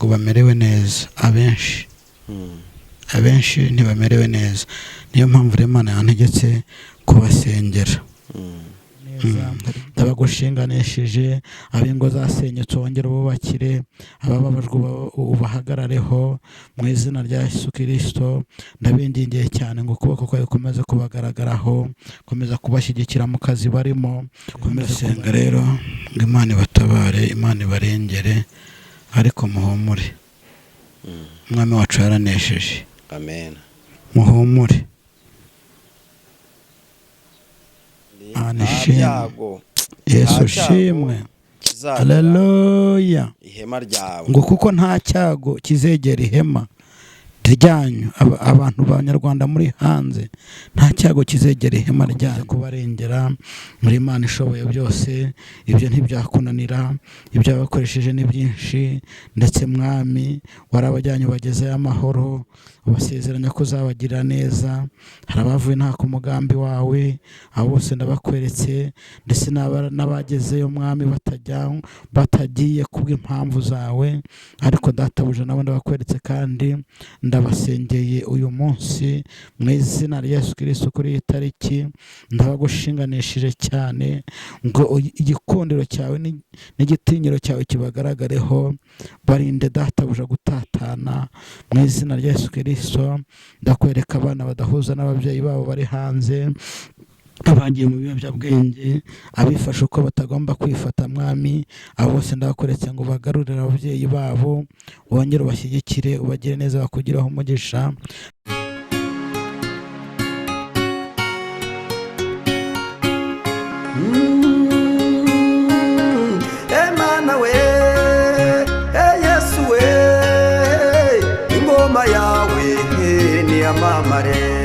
ntago bamerewe neza, abenshi ntibamerewe neza. Niyo mpamvu Imana yantegetse kubasengera. Ndabagushinganishije ab'ingo zasenyutse wongere ububakire, abababajwe ubahagarareho mu izina rya Yesu Kristo. Ndabingingiye cyane ngo ukuboko kwawe komeze kubagaragaraho, komeza kubashyigikira mu kazi barimo, komeza senga rero ngo Imana ibatabare, Imana ibarengere, ariko muhumure, Umwami wacu yaranesheje. Amen. Muhumure. Yesu shimwe. Haleluya. Ihema ryawe ngo kuko nta cyago kizegera ihema ryanyu, abantu b'Abanyarwanda muri hanze, nta cyago kizegera ihema ryanyu. Kubarengera muri Imana ishoboye byose, ibyo ntibyakunanira, ibyo wabakoresheje ni byinshi, ndetse Mwami warabajyanye bagezeyo amahoro, ubasezeranya ko uzabagirira neza. Hari abavuye nta ku mugambi wawe, abo bose ndabakweretse, ndetse n'abagezeyo Mwami batagiye kubw'impamvu zawe, ariko databuja nabo ndabakweretse kandi ndabasengeye uyu munsi mu izina rya Yesu Kristo. Kuri iyi tariki ndabagushinganishije cyane ngo igikundiro cyawe n'igitinyiro cyawe kibagaragareho, barinde databuja gutatana mu izina rya Yesu Kristo. Ndakwereka abana badahuza n'ababyeyi babo bari hanze, abagiye mu biyobyabwenge, abifashe uko batagomba kwifata Mwami, abo bose ndabakweretse ngo bagarurire ababyeyi babo, wongere ubashyigikire, ubagire neza, bakugiraho umugisha. Emana we, Yesu we, ingoma yawe ni amamare.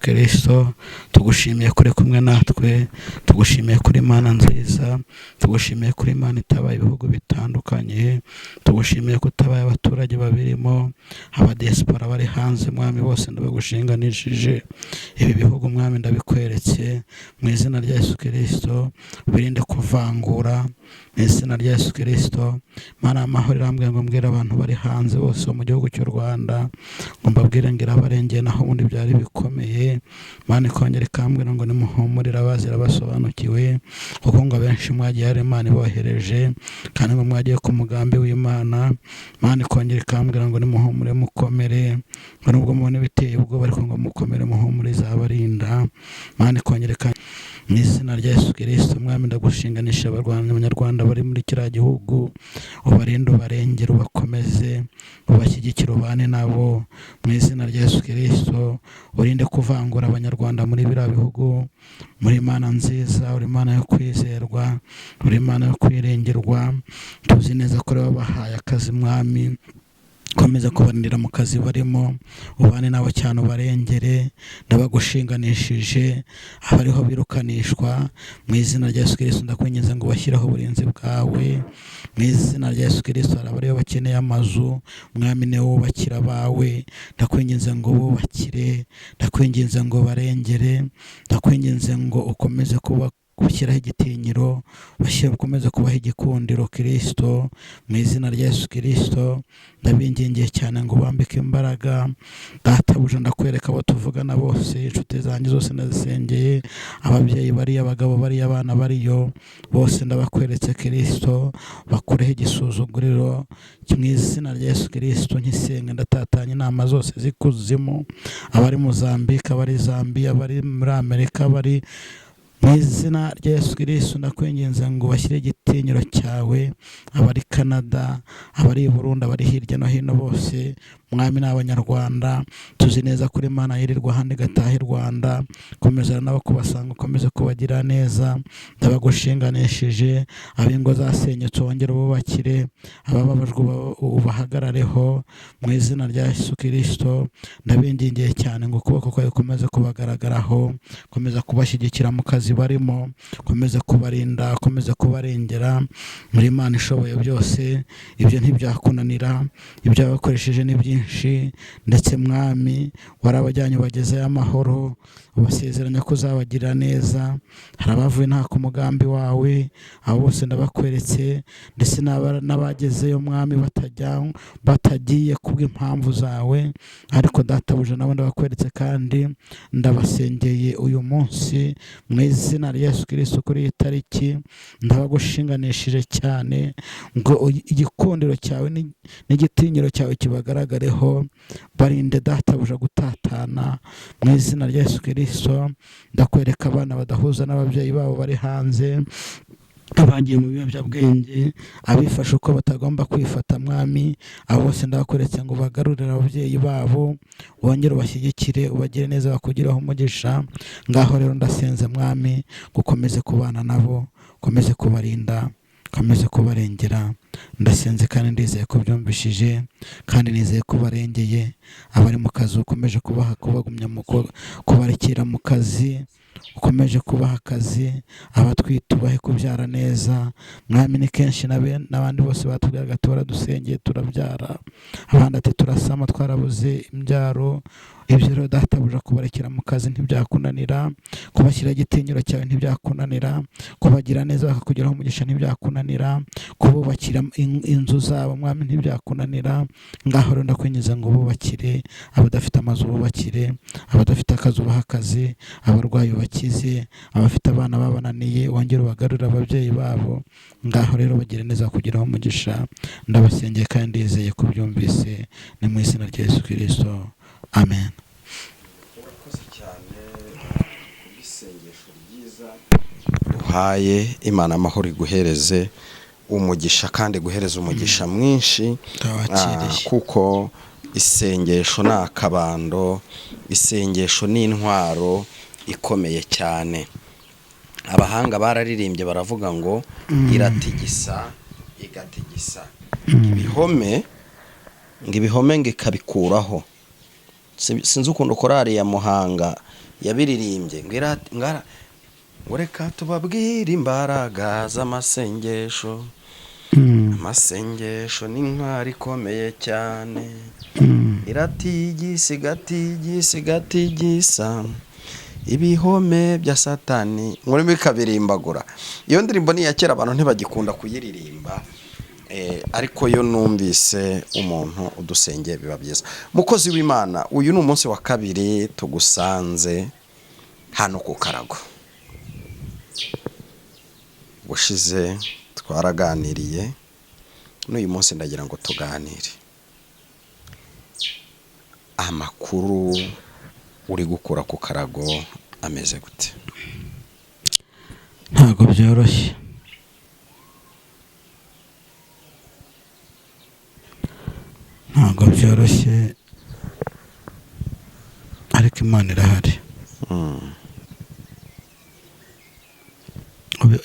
Kristo, tugushimiye kuri kumwe natwe, tugushimiye kuri Imana nziza, tugushimiye kuri Imana itabaye ibihugu bitandukanye, tugushimiye ko utabaye abaturage babirimo, abadiaspora bari hanze Mwami, bose ndabagushinganishije ibi bihugu Mwami, ndabikweretse mu izina rya Yesu Kristo. Birinde kuvangura mu izina rya Yesu Kristo. Mana amahoro irambwiye ngo mbwira abantu bari hanze bose mu gihugu cy'u Rwanda ngo mbabwire ngira abarengeye, naho ubundi byari bikomeye. Mana ikongera ikambwira ngo nimuhumurire abazira basobanukiwe, kuko ngo abenshi mwagiye hari Imana ibohereje, kandi ngo mwagiye ku mugambi w'Imana. Mana ikongera ikambwira ngo nimuhumure mukomere, ngo nubwo mubona biteye ubwoba ariko ngo mukomere muhumure izabarinda. Mana ikongera mu izina rya Yesu Kristo. Mwami ndagushinganisha Abanyarwanda bari muri kiriya gihugu, ubarinde, ubarengere, ubakomeze, ubashyigikire, ubane nabo mu izina rya Yesu Kristo. Urinde kuvangura Abanyarwanda muri biriya bihugu. Muri Imana nziza, uri Imana yo kwizerwa, uri Imana yo kwirengerwa. Tuzi neza ko wabahaye akazi Mwami, komeza kubarindira mu kazi barimo, ubane nabo cyane, ubarengere. Ndabagushinganishije abariho birukanishwa mu izina rya Yesu Kristo. Ndakwinginze ngo bashyiraho uburinzi bwawe mu izina rya Yesu Kristo. Hari abariho bakeneye amazu Mwami, niwe wubakira abawe, ndakwinginze ngo bubakire, ndakwinginze ngo barengere, ndakwinginze ngo ukomeze gushyiraho igitinyiro, ukomeze kubaha igikundiro Kristo mu izina rya Yesu Kristo. Ndabingingiye cyane ngo bambike imbaraga. Databuja ndakwereka abo tuvugana bose, inshuti zanjye zose ndazisengeye, ababyeyi bari, abagabo bari, abana bariyo, bose ndabakweretse Kristo, bakureho igisuzuguriro mu izina rya Yesu Kristo. Nkisenga ndatatanya inama zose z'ikuzimu, abari Mozambique, abari Zambia, abari muri Amerika, abari mu izina rya Yesu Kristo. Ndakwinginze ngo bashyire igitinyiro cyawe, abari Canada, abari Burundi, abari hirya no hino bose Mwami n'Abanyarwanda. Tuzi neza kuri Imana yirirwa handi gataha i Rwanda, komeza nabo kubasanga, ukomeze kubagira neza. Ndabagushinganishije ab'ingo zasenyutse wongere ububakire, abababajwe ubahagarareho mu izina rya Yesu Kristo. Ndabingingiye cyane ngo ukuboko kwawe komeze kubagaragaraho, komeza kubashyigikira mu kazi kazi barimo, ukomeze kubarinda, ukomeze kubarengera. Muri Imana ishoboye byose, ibyo ntibyakunanira, ibyo wabakoresheje ni byinshi, ndetse mwami warabajyanye ubagezeyo amahoro, ubasezeranya ko uzabagirira neza. Hari abavuye nta ku mugambi wawe, abo bose ndabakweretse, ndetse n'abagezeyo mwami batagiye kubw'impamvu zawe, ariko databuja nabo ndabakweretse kandi ndabasengeye uyu munsi mu izina rya Yesu Kristo. Kuri iyi tariki ndabagushinganishije cyane ngo igikundiro cyawe n'igitinyiro cyawe kibagaragareho, barinde databuja gutatana mu izina rya Yesu Kristo. Ndakwereka abana badahuza n'ababyeyi babo bari hanze, abagiye mu biyobyabwenge, abifashe uko batagomba kwifata mwami, abo bose ndabakweretse ngo bagarurire ababyeyi babo, wongere ubashyigikire, ubagire neza, bakugireho umugisha. Ngaho rero ndasenze mwami, gukomeze kubana nabo, ukomeze kubarinda, ukomeze kubarengera. Ndasenze kandi ndizeye ko byumvishije, kandi nizeye ko barengeye. Abari mu kazi ukomeje kubagumya mu kubarekera mu kazi, ukomeje kubaha akazi. Abatwite ubahe kubyara neza mwami. Ni kenshi n'abandi bose batubwiraga turadusengeye turabyara, abandi ati turasama twarabuze imbyaro. Ibyo rero databuja kubarekera mu kazi ntibyakunanira, kubashyira igitinyiro cyawe ntibyakunanira, kubagira neza bakakugeraho umugisha ntibyakunanira, kububakira inzu zabo mwami ntibyakunanira. Ngaho rero ndakwinjiza ngo bubakire, abadafite amazu bubakire, abadafite akazi ubaha akazi, abarwayi bakize, abafite abana babananiye wongere ubagarurire ababyeyi babo. Ngaho rero bagire neza kugeraho umugisha. Ndabasengeye kandi ndizeye ko byumvise, ni mu izina rya Yesu Kristo, amen. Urakoze cyane isengesho ryiza uhaye. Imana amahoro iguhereze umugisha, kandi guhereza umugisha mwinshi, kuko isengesho ni akabando, isengesho ni intwaro ikomeye cyane. Abahanga bararirimbye baravuga ngo iratigisa igatigisa ibihome, ngo ibihome ngo ikabikuraho. Sinzi ukuntu korari ya Muhanga yabiririmbye ngo reka tubabwire imbaraga z'amasengesho. Amasengesho ni intwari ikomeye cyane, iratigisa igatigisa igatigisa ibihome bya Satani. Muri bikabirimbagura. Iyo ndirimbo ni iya kera, abantu ntibagikunda kuyiririmba, ariko yo numvise umuntu udusengeye biba byiza. Mukozi w'Imana, uyu ni umunsi wa kabiri tugusanze hano ku Karago. Bushize twaraganiriye, n'uyu munsi ndagira ngo tuganire. Amakuru uri gukura ku Karago ameze gute? Ntabwo byoroshye, ntabwo byoroshye, ariko Imana irahari.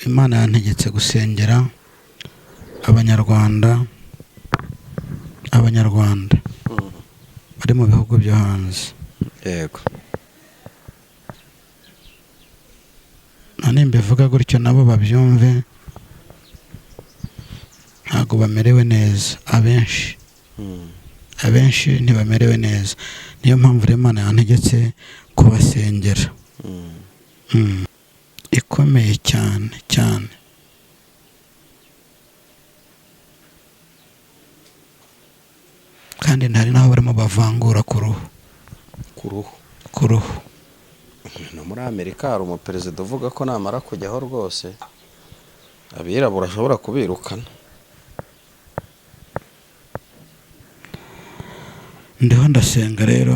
Imana yantegetse gusengera abanyarwanda bari mu bihugu byo hanze. Yego. None mbivuga gutyo nabo babyumve, ntabwo bamerewe neza. Abenshi ntibamerewe neza. Niyo mpamvu Imana yantegetse kubasengera. Ikomeye cyane cyane. Kandi ntari naho barimo bavangura ku ruhu. No muri Amerika hari umuperezida uvuga ko namara kujyaho rwose abirabura ashobora kubirukana. Ndiho ndasenga rero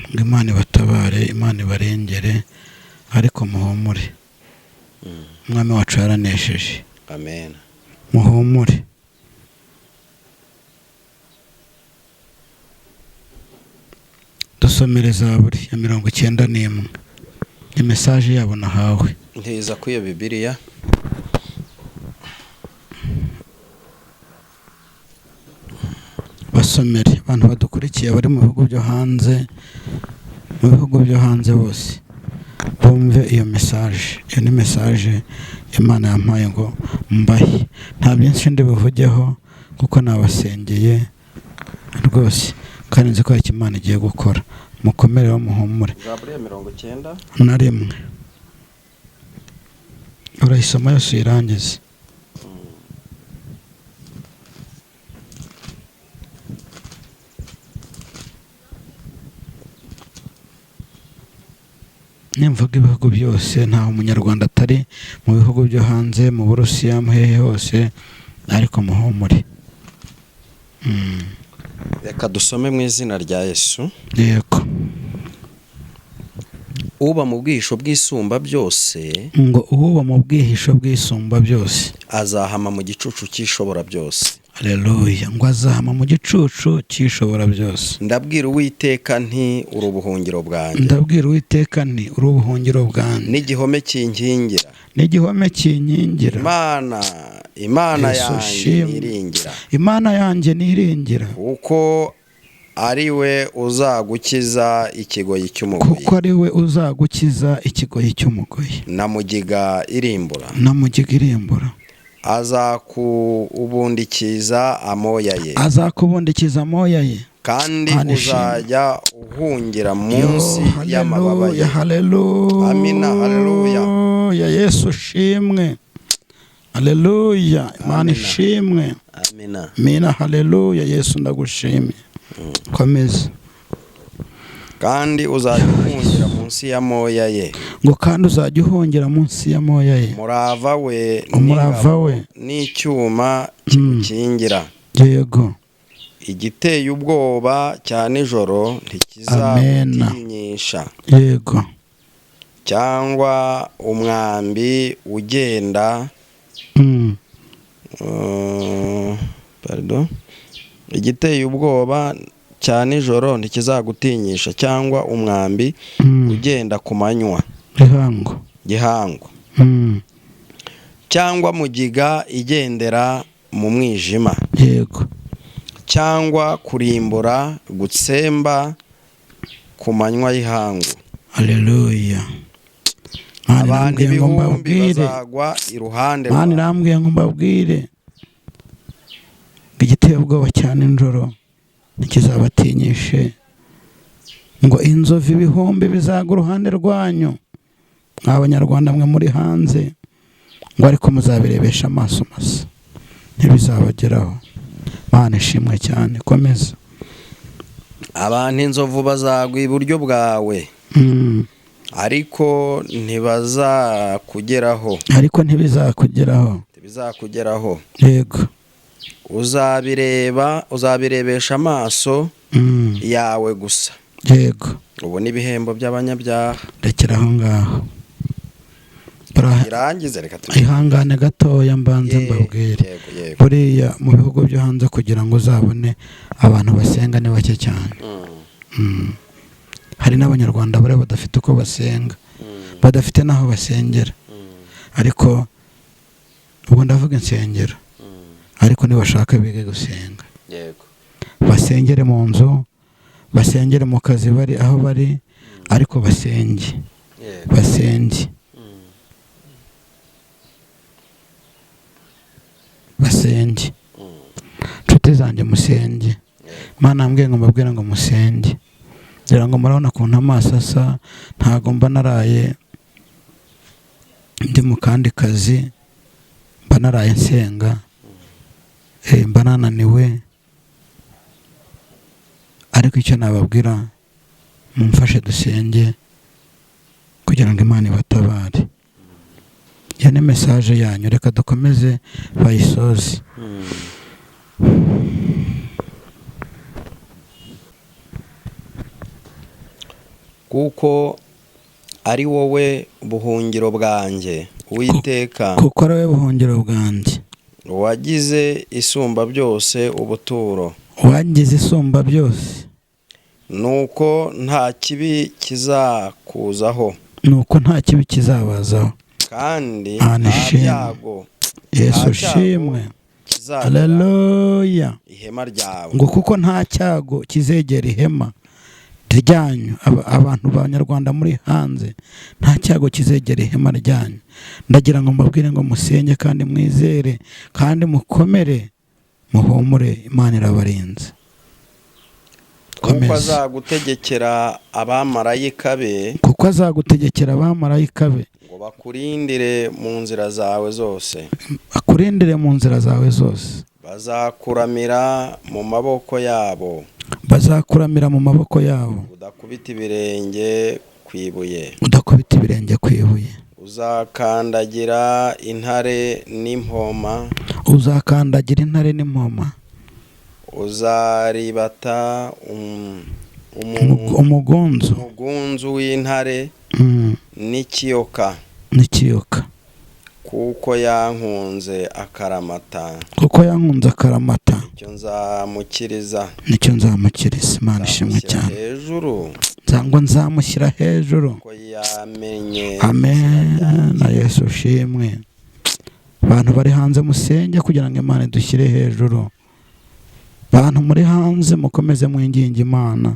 ngo Imana ibatabare, Imana ibarengere, ariko muhumure. Umwami wacu yaranesheje. Amen. Muhumure. Dusomere Zaburi ya 91. Ni message yabo nahawe. Ntiza ku iyo Bibiliya. Basomere abantu badukurikiye bari mu bihugu byo hanze, bose bumve iyo mesaje. Iyo ni mesaje Imana yampaye ngo mbahe. Nta byinshi ndi buvugeho kuko nabasengeye rwose kandi nzi ko icyo Imana igiye gukora. Mukomereho muhumure. Zaburi ya 90 na rimwe urayisoma yose uyirangize. Nimvuga ibihugu byose nta umunyarwanda atari mu bihugu byo hanze, mu Burusiya, muhehe hose, ariko muhumure. Reka dusome mu izina rya Yesu. Yego. Uba mu bwihisho bw'isumba byose, ngo uba mu bwihisho bw'isumba byose azahama mu gicucu cy'ishobora byose. Haleluya. Ngo azahama mu gicucu cy'ishobora byose. Ndabwira Uwiteka nti uri ubuhungiro bwanjye. Ndabwira Uwiteka nti uri ubuhungiro bwanjye. N'igihome kinkingira. N'igihome kinkingira. Imana yanjye niringira. Imana yanjye niringira. Kuko ari we uzagukiza ikigoyi cy'umugoyi. Kuko ari we uzagukiza ikigoyi cy'umugoyi. Na mugiga irimbura. Na mugiga irimbura. Azakubundikiza amoya ye. Azakubundikiza amoya ye. Kandi uzajya uhungira munsi y'amababa ye. Haleluya. Amina. Haleluya. Ya Yesu shimwe. Haleluya. Imana ishimwe. Amina. Amina. Haleluya. Yesu ndagushimye. Komeza. Kandi uzajya uhungira munsi y'amoya ye. Ngo kandi uzajya uhungira munsi y'amoya ye. Umurava we n'icyuma kigukingira. Yego. Igiteye ubwoba cya nijoro ntikizagutinyisha. Yego. Cyangwa umwambi ugenda igiteye ubwoba cya nijoro ntikizagutinyisha, cyangwa umwambi ugenda ku manywa gihango, cyangwa mugiga igendera mu mwijima. Yego. Cyangwa kurimbura gutsemba ku manywa y'ihangu. Haleluya. Abantu ibihumbi bazagwa iruhande rwawe. Mana irambwiye ngo mbabwire igiteye ubwoba cyane nijoro ntikizabatinyishe. Ngo inzovu ibihumbi bizaga uruhande rwanyu, mw'abanyarwanda mwe muri hanze, ngo ariko muzabirebesha amaso masa ntibizabageraho. Mana ishimwe cyane. Komeza. Abantu inzovu bazagwa iburyo bwawe, ariko ntibazakugeraho. Ntibizakugeraho. Yego. Uzabirebesha amaso yawe gusa. Yego. Ubu ni ibihembo by'abanyabyaha. Rekera aho ngaho. Irangize reka ihangane gatoya mbanze mbabwire. Buriya mu bihugu byo hanze kugira ngo uzabone abantu basenga ni bake cyane. Hari n'abanyarwanda bare badafite uko basenga, badafite naho basengera. Ariko ubwo ndavuga insengero, ariko nibashaka bige gusenga. Yego. Basengere mu nzu, basengere mu kazi bari aho bari, ariko basenge. Basenge. Basenge. Nshuti zanjye musenge. Mana ambwiye ngo mbabwire ngo musenge. Ngira ngo murabona kuntu amaso asa, ntago mba naraye ndi mu kandi kazi, mba naraye nsenga, mba nananiwe. Ariko icyo nababwira, mumfashe dusenge kugira ngo Imana ibatabare. Iyo ni mesaje yanyu, reka dukomeze bayisoze. Kuko ari wowe buhungiro bwanjye, Uwiteka. Kuko ari wowe buhungiro bwanjye. Wagize isumba byose ubuturo. Wagize isumba byose. Nuko nta kibi kizakuzaho. Nuko nta kibi kizabazaho. Kandi nta byago. Yesu shimwe. Haleluya. Ihema ryawe. Ngo kuko nta cyago kizegera ihema ryanyu abantu b'abanyarwanda muri hanze nta cyago kizegera ihema ryanyu. Ndagira ngo mbabwire ngo musenge kandi mwizere kandi mukomere muhumure, Imana irabarinze. kuko azagutegekera abamarayika be kuko azagutegekera abamarayika be ngo bakurindire mu nzira zawe zose, akurindire mu nzira zawe zose. bazakuramira mu maboko yabo, bazakuramira mu maboko yabo, udakubita ibirenge ku ibuye, udakubita ibirenge ku ibuye. uzakandagira intare n'impoma, uzakandagira intare n'impoma. uzaribata umugunzu w'intare n'ikiyoka, n'ikiyoka. kuko yankunze akaramata, kuko yankunze akaramata, icyo nzamukiriza, nicyo nzamukiriza. Imana ishimwe cyane. hejuru cyangwa nzamushyira hejuru. ko yamenye. Amen. Na Yesu ushimwe. Abantu bari hanze musenge kugira ngo Imana idushyire hejuru. Bantu muri hanze mukomeze mwinginga Imana,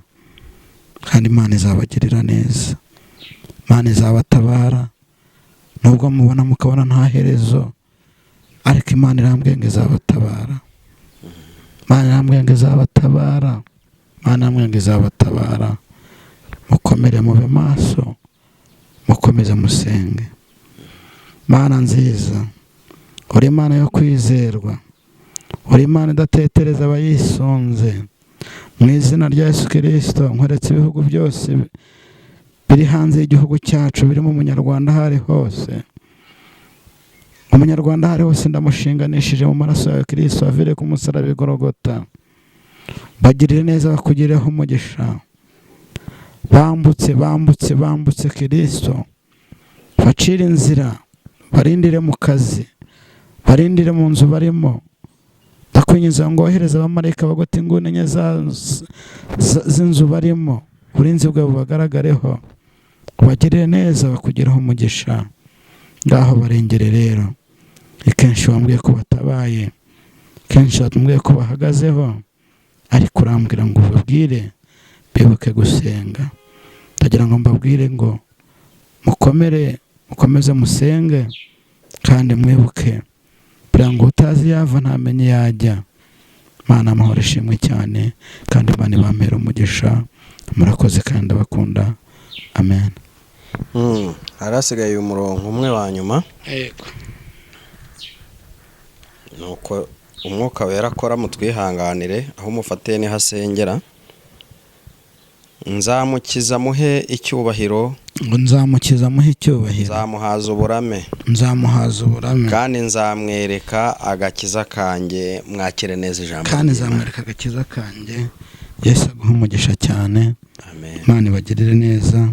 kandi Imana izabagirira neza, Imana izabatabara. Nubwo mubona mukabona nta herezo, ariko Imana irambwiye ngo izabatabara. Imana irambwiye ngo izabatabara. Imana irambwiye ngo izabatabara. Mukomere mube maso, mukomeze musenge. Mana nziza, uri Imana yo kwizerwa, uri Imana idatetereza abayisunze. Mu izina rya Yesu Kristo nkweretse ibihugu byose biri hanze y'igihugu cyacu, birimo umunyarwanda aho ari hose. Umunyarwanda aho ari hose ndamushinganishije mu maraso ya Kristo avire ku musaraba i Golgota. Bagirire neza, bakugireho umugisha. Bambutse Kristo, bacire inzira, barindire mu kazi, barindire mu nzu barimo. Ndakwinginze ngo wohereze abamarayika bagota inguni enye z'inzu barimo, uburinzi bwabo bubagaragareho, ubagirire neza, bakugiraho umugisha. Ngaho barengere rero. Kenshi wambwiye ko batabaye, kenshi wambwiye ko bahagazeho, ariko urambwira ngo ubabwire bibuke gusenga. Ndagira ngo mbabwire ngo mukomeze musenge kandi mwibuke, kugira ngo utazi yava ntamenye yajya. Mana amahoro ishimwe cyane, kandi Imana ibampera umugisha. Murakoze kandi ndabakunda. Amen. Harasigaye umurongo umwe wa nyuma. Yego. Nuko umwuka wera akora mutwihanganire, aho umufatiye ni hasengera. Nzamukiza muhe icyubahiro, nzamukiza muhe icyubahiro, nzamuhaza uburame, nzamuhaza uburame, kandi nzamwereka agakiza kanjye. Mwakire neza ijambo, kandi nzamwereka agakiza kanjye. Yesu aguha umugisha cyane. Amen. Imana ibagirire neza.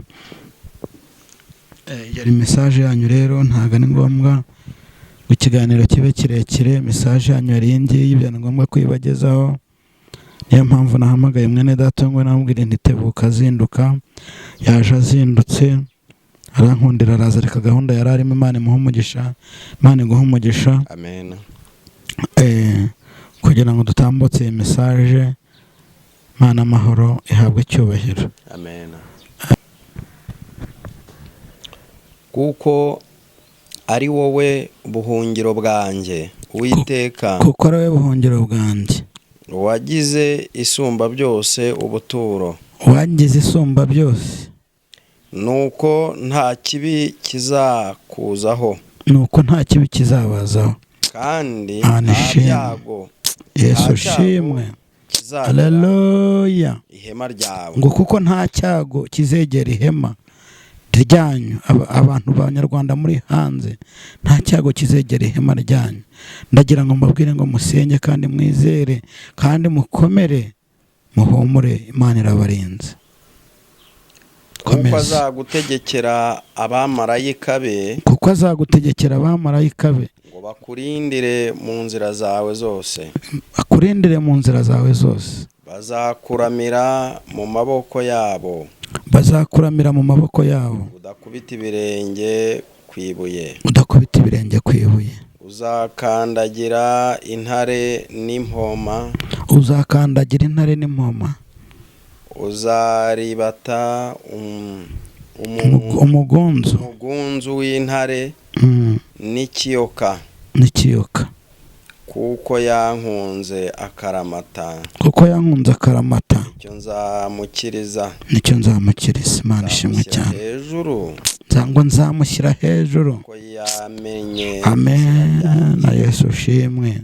Yari message yanyu rero, ntago ni ngombwa ngo ikiganiro kibe kirekire. Message yanyu yari ngiyi, byari ngombwa kuyibagezaho. Niyo mpamvu nahamagaye mwene data ngo namubwire ntitebuka azinduka. Yaje azindutse, arankundira araza, reka gahunda yari arimo. Imana imuha umugisha, Imana iguha umugisha. Amen. Kugira ngo dutambutse iyi message, Imana amahoro ihabwe icyubahiro. Amen. Kuko ari wowe buhungiro bwanjye, Uwiteka, kuko ari wowe buhungiro bwanjye, wagize isumba byose ubuturo, wagize isumba byose. nuko nta kibi kizakuzaho, nuko nta kibi kizabazaho, kandi Imana nta ishimwe. byago Yesu shimwe. Haleluya. ihema ryawe. Ngo kuko nta cyago kizegera ihema ryanyu, abantu b'abanyarwanda muri hanze nta cyago kizegera ihema ryanyu. Ndagira ngo mbabwire ngo musenge kandi mwizere kandi mukomere muhumure, Imana irabarinze. Kuko azagutegekera abamarayika be, kuko azagutegekera abamarayika be ngo bakurindire mu nzira zawe zose, akurindire mu nzira zawe zose. bazakuramira mu maboko yabo, bazakuramira mu maboko yabo, udakubita ibirenge ku ibuye, udakubita ibirenge ku ibuye. uzakandagira intare n'impoma, uzakandagira intare n'impoma, uzaribata umugunzu w'intare n'ikiyoka kuko yankunze akaramata nicyo nzamukiriza. Imana ishimwe cyane. cyangwa nzamushyira hejuru ko yamenye. Amen. Na Yesu ushimwe.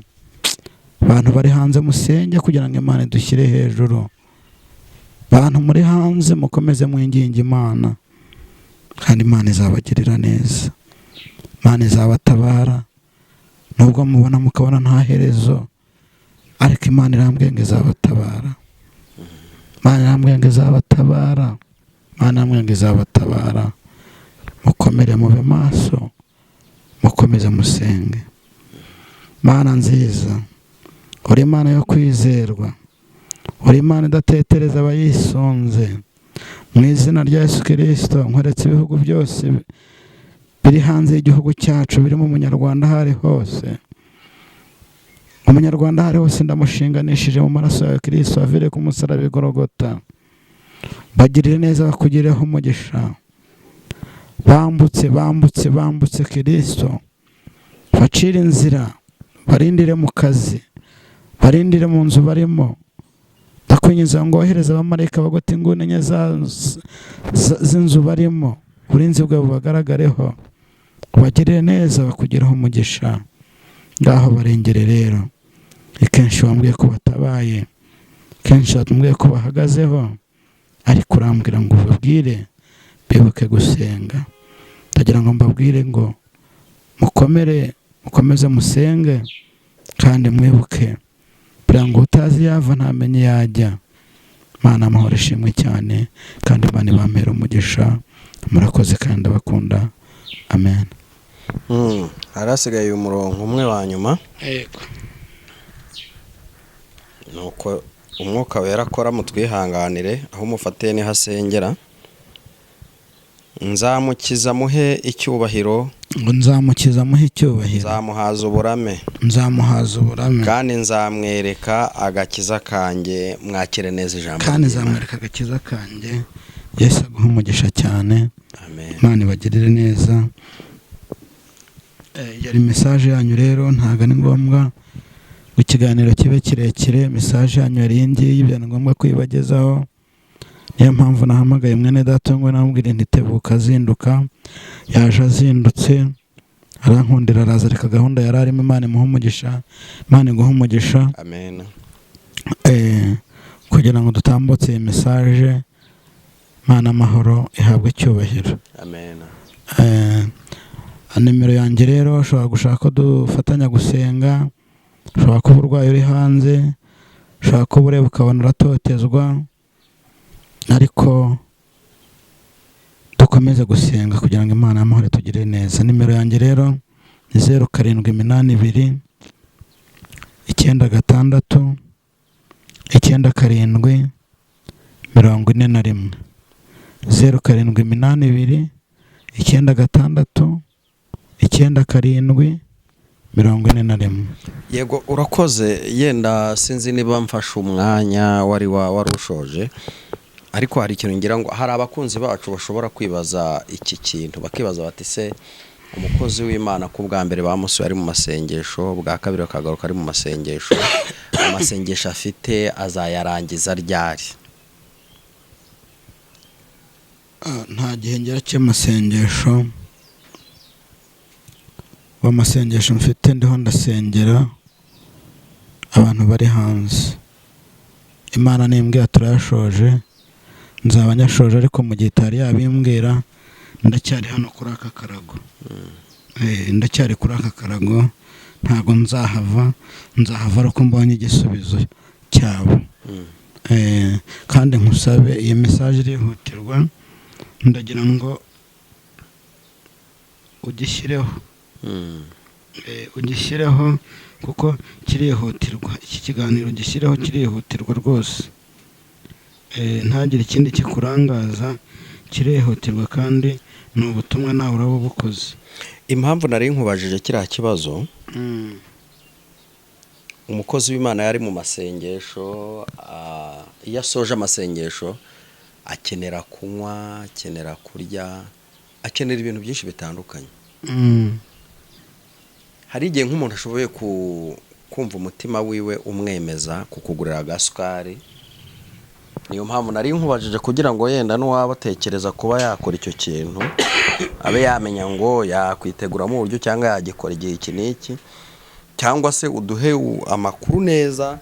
Abantu bari hanze musenge kugira ngo Imana idushyire hejuru. Abantu muri hanze mukomeze mwinginga Imana, kandi Imana izabagirira neza. Imana izabatabara nubwo mubona mukabona nta herezo, ariko Imana irambwiye ngo izabatabara. Imana irambwiye ngo izabatabara. Imana irambwiye ngo izabatabara. Mukomere mube maso, mukomeze musenge. Mana nziza, uri Imana yo kwizerwa, uri Imana idatetereza abayisunze. Mu izina rya Yesu Kristo nkweretse ibihugu byose biri hanze y'igihugu cyacu, birimo umunyarwanda aho ari hose. Umunyarwanda aho ari hose ndamushinganishije mu maraso ya Kristo avire ku musaraba i Golgota. Bagirire neza, bakugireho umugisha. Bambutse Kristo, bacire inzira, barindire mu kazi, barindire mu nzu barimo. Ndakwinginze ngo wohereze abamarayika bagota inguni enye z'inzu barimo, uburinzi bwawe bubagaragareho, ubagirire neza, bakugiraho umugisha. Ngaho barengere rero. Kenshi wambwiye ko batabaye, kenshi wambwiye ko bahagazeho, ariko urambwira ngo ubabwire bibuke gusenga. Ndagira ngo mbabwire ngo mukomeze musenge kandi mwibuke, kugira ngo utazi yava ntamenye yajya. Mana amahoro ishimwe cyane, kandi Imana ibampera umugisha. Murakoze kandi abakunda. Amen. Harasigaye umurongo umwe wa nyuma. Yego. Nuko umwuka wera akora mutwihanganire, aho umufatiye ni hasengera. Nzamukiza muhe icyubahiro, nzamuhaza uburame, kandi nzamwereka agakiza kanjye. Mwakire neza ijambo, kandi nzamwereka agakiza kanjye. Yesu aguha umugisha cyane. Amen. Imana ibagirire neza. Yari message yanyu rero, ntago ni ngombwa ikiganiro kibe kirekire. Message yanyu yari ngiye, ibyo ni ngombwa kwibagezaho. Niyo mpamvu nahamagaye mwene data ngo namubwire ntitebuka azinduka. Yaje azindutse, arankundira araza, reka gahunda yari arimo. Imana imuha umugisha, Imana iguha umugisha. Amen. Kugira ngo dutambutse iyi message, Imana amahoro ihabwe icyubahiro. Amen. Nimero yanjye rero, ushobora gushaka ko dufatanya gusenga, ushobora kuba urwaye uri hanze, ushobora kuba ureba ukabona uratotezwa, ariko dukomeze gusenga kugira ngo Imana y'amahoro itugirire neza. Nimero yanjye rero ni 0782 96 97 41. 0782 96 97 41. Yego, urakoze. Yenda sinzi niba mfashe umwanya wari ushoje, ariko hari ikintu ngira ngo hari abakunzi bacu bashobora kwibaza iki kintu, bakibaza bati se umukozi w'Imana ku bwa mbere bamusuye ari mu masengesho, bwa kabiri akagaruka ari mu masengesho, amasengesho afite azayarangiza ryari? Nta gihe ngera cy'amasengesho. Amasengesho mfite ndiho ndasengera abantu bari hanze. Imana nimbwira turayashoje, nzaba nyashoje, ariko mu gihe itari yabimbwira ndacyari hano kuri aka karago. Ndacyari kuri aka karago, ntago nzahava ariko mbonye igisubizo cyabo. Kandi nkusabe iyi message irihutirwa, ndagira ngo ugishyireho kuko kirihutirwa. Iki kiganiro gishyireho, kirihutirwa rwose. Ntagire ikindi kikurangaza, kirihutirwa kandi ni ubutumwa nawe uraba bukoze. Impamvu nari nkubajije kiriya kibazo, umukozi w'Imana yari mu masengesho, iyo asoje amasengesho akenera kunywa, akenera kurya, akenera ibintu byinshi bitandukanye. Hari igihe nk'umuntu ashoboye kumva umutima wiwe umwemeza kukugurira agasukari. Niyo mpamvu nari nkubajije kugira ngo yenda n'uwaba atekereza kuba yakora icyo kintu abe yamenya ngo yakwiteguramo uburyo cyangwa yagikora igihe iki n'iki, cyangwa se uduhe amakuru neza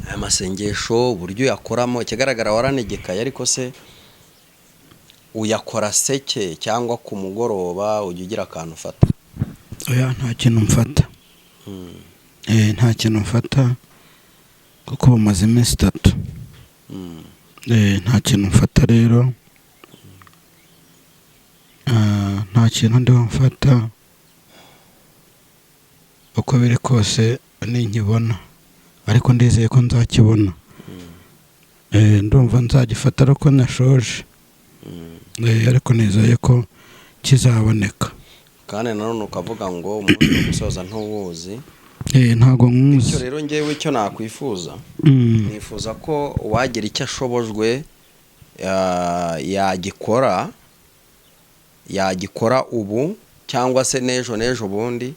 aya masengesho uburyo yakoramo. Ikigaragara waranegekaye, ariko se uyakora seke cyangwa ku mugoroba ujya ugira akantu ufata? Oya, nta kintu mfata. Nta kintu mfata kuko bumaze iminsi 3. Nta kintu mfata rero, nta kintu ndiho mfata uko biri kose ninkibona, ariko ndizeye ko nzakibona. Ndumva nzagifata ariko nashoje, ariko nizeye ko kizaboneka. Kandi nanone ukavuga ngo umuntu wo gusoza ntuwuzi. Ntago nkuzi. Icyo rero ngewe icyo nakwifuza, nifuza ko wagira icyo ashobojwe yagikora ubu cyangwa se n'ejo bundi.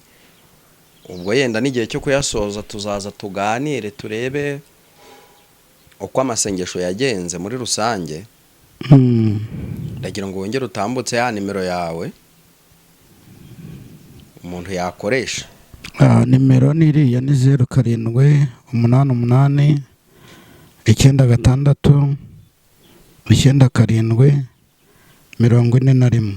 Ubwo yenda n'igihe cyo kuyasoza tuzaza tuganire turebe uko amasengesho yagenze muri rusange. Ndagira ngo wongere utambutse ya nimero yawe umuntu yakoresha. Nimero ni iriya, ni 0788 96 97 41.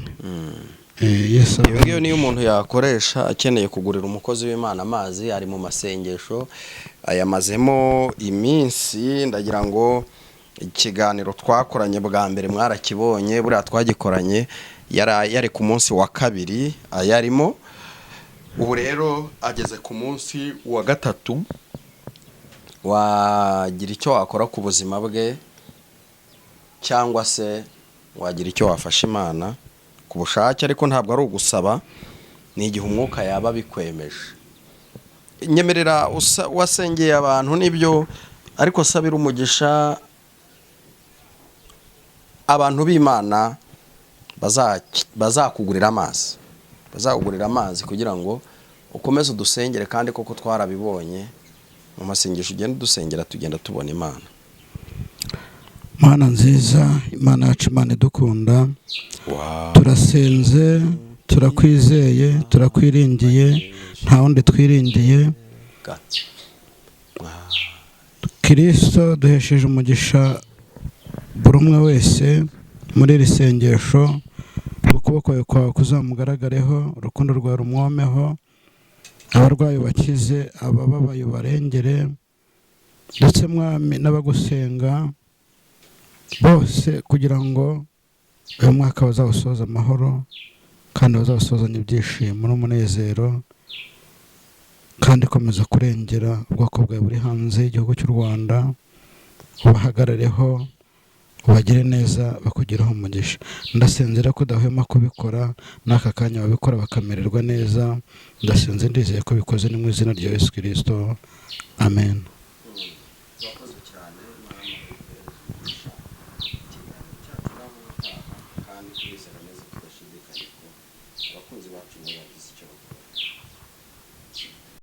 Yes. Iyo niyo umuntu yakoresha akeneye kugurira umukozi w'Imana amazi. Ari mu masengesho ayamazemo iminsi. Ndagira ngo ikiganiro twakoranye bwa mbere mwarakibonye, buriya twagikoranye yari ku munsi wa 2 ayarimo. Ubu rero ageze ku munsi wa 3. Wagira icyo wakora ku buzima bwe, cyangwa se wagira icyo wafasha Imana ku bushake, ariko ntabwo ari ugusaba, ni igihe umwuka yaba bikwemeje. Nyemerera wasengeye abantu nibyo, ariko sabira umugisha abantu b'Imana bazakugurira amazi kugira ngo ukomeze udusengere, kandi koko twarabibonye mu masengesho ugenda udusengera tugenda tubona Imana. Mana nziza, Imana yacu, Imana idukunda. Turasenze, turakwizeye, turakwiringiye, nta wundi twiringiye. Kristo duhesheje umugisha buri umwe wese muri iri sengesho. Ukuboko kwawe kuzamugaragareho, urukundo rwawe rumwomeho, abarwayi bakize, abababaye barengere, ndetse Mwami n'abagusenga bose, kugira ngo uyu mwaka bazawusoza amahoro, kandi bazawusozanya ibyishimo n'umunezero, kandi komeza kurengera ubwoko bwawe buri hanze y'igihugu cy'u Rwanda. Ubahagarareho, ubagire neza, bakugiraho umugisha. Ndasenzera ko udahwema kubikora, n'aka kanya babikora bakamererwa neza. Ndasenze ndizeye ko bikoze ni mu izina rya Yesu Kristo. Amen.